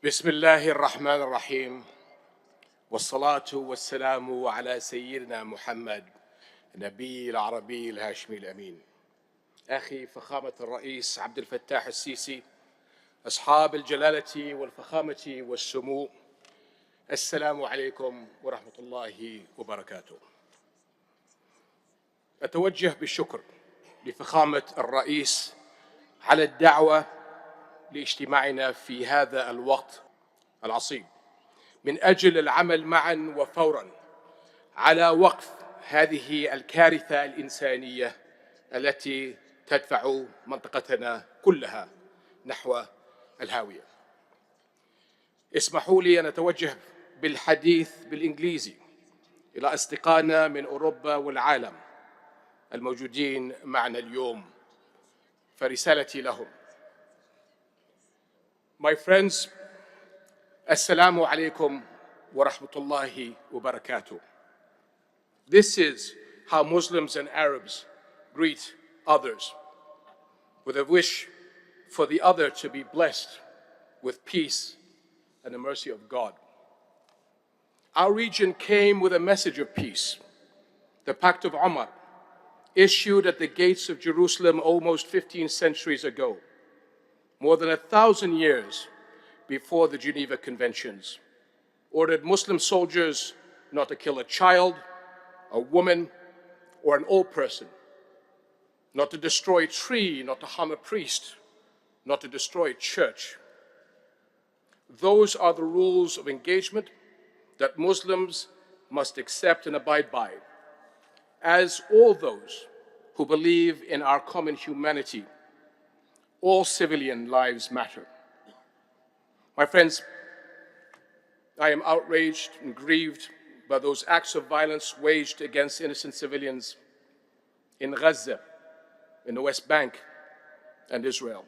بسم الله الرحمن الرحيم، والصلاة والسلام على سيدنا محمد النبي العربي الهاشمي الأمين. أخي فخامة الرئيس عبد الفتاح السيسي، أصحاب الجلالة والفخامة والسمو، السلام عليكم ورحمة الله وبركاته. أتوجه بالشكر لفخامة الرئيس على الدعوة لاجتماعنا في هذا الوقت العصيب من أجل العمل معا وفورا على وقف هذه الكارثة الإنسانية التي تدفع منطقتنا كلها نحو الهاوية. اسمحوا لي أن أتوجه بالحديث بالإنجليزي إلى أصدقائنا من أوروبا والعالم الموجودين معنا اليوم، فرسالتي لهم: My friends, Assalamu alaikum wa rahmatullahi wa barakatuh. This is how Muslims and Arabs greet others, with a wish for the other to be blessed with peace and the mercy of God. Our region came with a message of peace, the Pact of Umar, issued at the gates of Jerusalem almost 15 centuries ago, more than 1,000 years before the Geneva Conventions, ordered Muslim soldiers not to kill a child, a woman, or an old person, not to destroy a tree, not to harm a priest, not to destroy a church. Those are the rules of engagement that Muslims must accept and abide by, as all those who believe in our common humanity. All civilian lives matter. My friends, I am outraged and grieved by those acts of violence waged against innocent civilians in Gaza, in the West Bank, and Israel.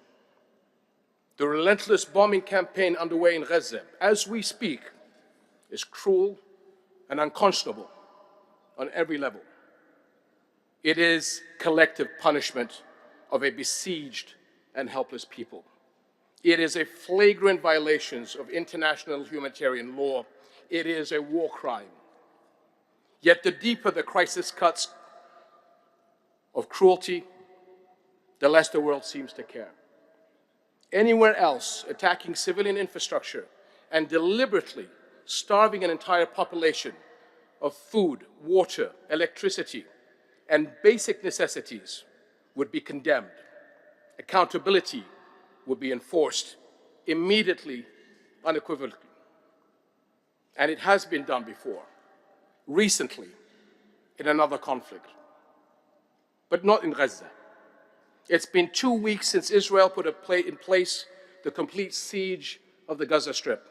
The relentless bombing campaign underway in Gaza, as we speak, is cruel and unconscionable on every level. It is collective punishment of a besieged and helpless people. It is a flagrant violation of international humanitarian law. It is a war crime. Yet the deeper the crisis cuts of cruelty, the less the world seems to care. Anywhere else, attacking civilian infrastructure and deliberately starving an entire population of food, water, electricity, and basic necessities would be condemned. Accountability would be enforced immediately, unequivocally. And it has been done before, recently, in another conflict, but not in Gaza. It's been 2 weeks since Israel put in place the complete siege of the Gaza Strip,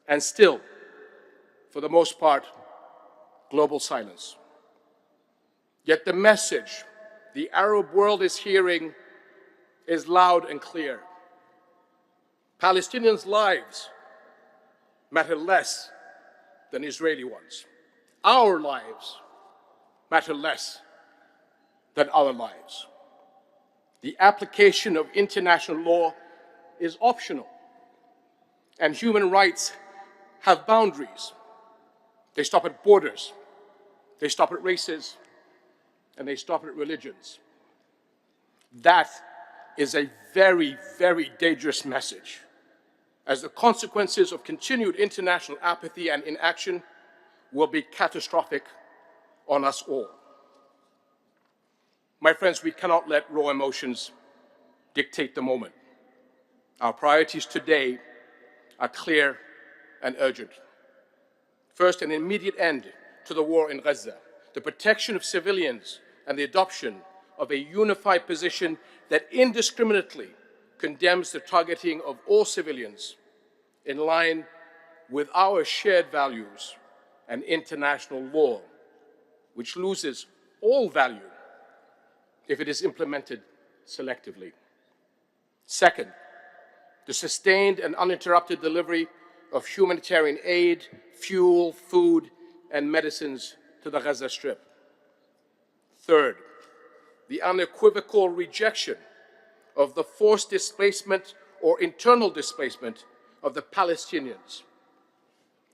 and still, for the most part, global silence. Yet the message the Arab world is hearing is loud and clear. Palestinians' lives matter less than Israeli ones. Our lives matter less than other lives. The application of international law is optional, and human rights have boundaries. They stop at borders, they stop at races, and they stop at religions. That is a very, very dangerous message, as the consequences of continued international apathy and inaction will be catastrophic on us all. My friends, we cannot let raw emotions dictate the moment. Our priorities today are clear and urgent. First, an immediate end to the war in Gaza, the protection of civilians, and the adoption of a unified position that indiscriminately condemns the targeting of all civilians in line with our shared values and international law, which loses all value if it is implemented selectively. Second, the sustained and uninterrupted delivery of humanitarian aid, fuel, food, and medicines to the Gaza Strip. Third, the unequivocal rejection of the forced displacement or internal displacement of the Palestinians.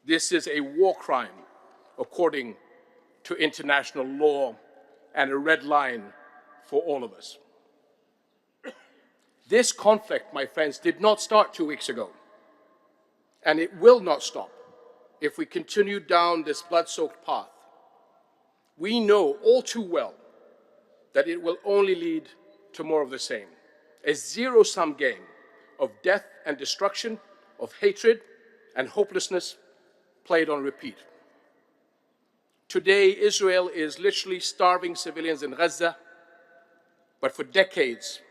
This is a war crime according to international law and a red line for all of us. This conflict, my friends, did not start 2 weeks ago, and it will not stop if we continue down this blood-soaked path. We know all too well that it will only lead to more of the same, a zero-sum game of death and destruction, of hatred and hopelessness played on repeat. Today, Israel is literally starving civilians in Gaza, but for decades,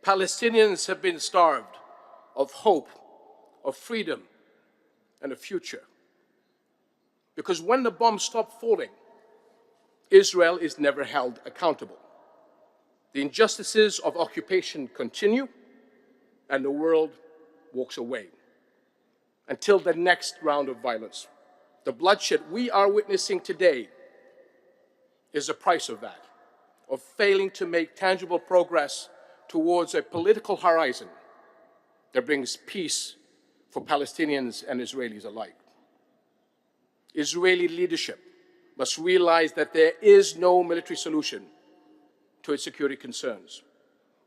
Palestinians have been starved of hope, of freedom, and a future. Because when the bombs stop falling, Israel is never held accountable. The injustices of occupation continue, and the world walks away until the next round of violence. The bloodshed we are witnessing today is the price of that, of failing to make tangible progress towards a political horizon that brings peace for Palestinians and Israelis alike. Israeli leadership must realize that there is no military solution to its security concerns,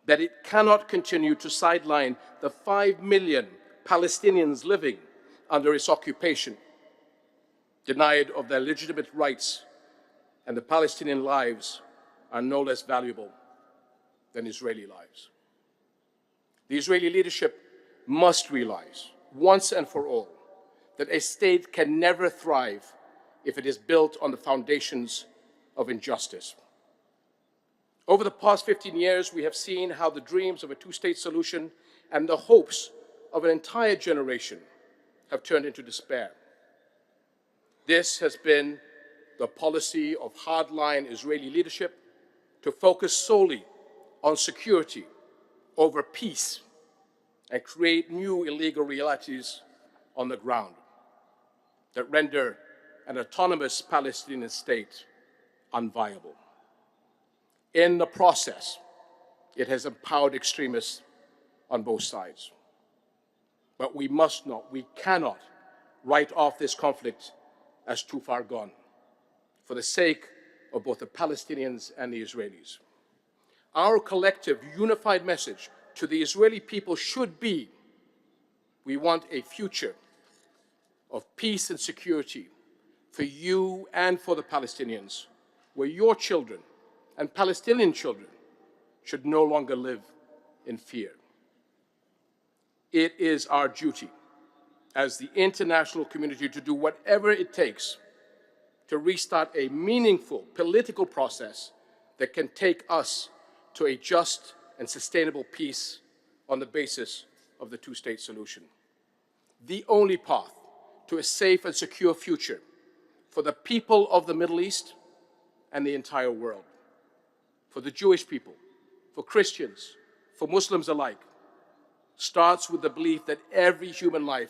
that it cannot continue to sideline the 5 million Palestinians living under its occupation, denied of their legitimate rights, and the Palestinian lives are no less valuable than Israeli lives. The Israeli leadership must realize, once and for all, that a state can never thrive if it is built on the foundations of injustice. Over the past 15 years, we have seen how the dreams of a two-state solution and the hopes of an entire generation have turned into despair. This has been the policy of hardline Israeli leadership to focus solely on security over peace and create new illegal realities on the ground that render an autonomous Palestinian state unviable. In the process, it has empowered extremists on both sides. But we must not, we cannot write off this conflict as too far gone for the sake of both the Palestinians and the Israelis. Our collective unified message to the Israeli people should be, we want a future of peace and security for you and for the Palestinians, where your children and Palestinian children should no longer live in fear. It is our duty as the international community to do whatever it takes to restart a meaningful political process that can take us to a just and sustainable peace on the basis of the two-state solution. The only path to a safe and secure future for the people of the Middle East and the entire world, for the Jewish people, for Christians, for Muslims alike, starts with the belief that every human life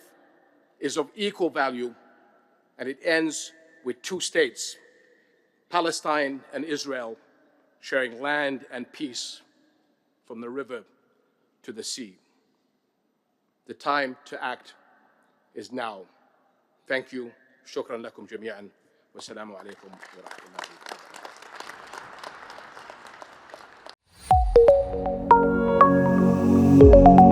is of equal value, and it ends with two states, Palestine and Israel, sharing land and peace from the river to the sea. The time to act is now. Thank you. شكرا لكم جميعا والسلام عليكم ورحمة الله وبركاته.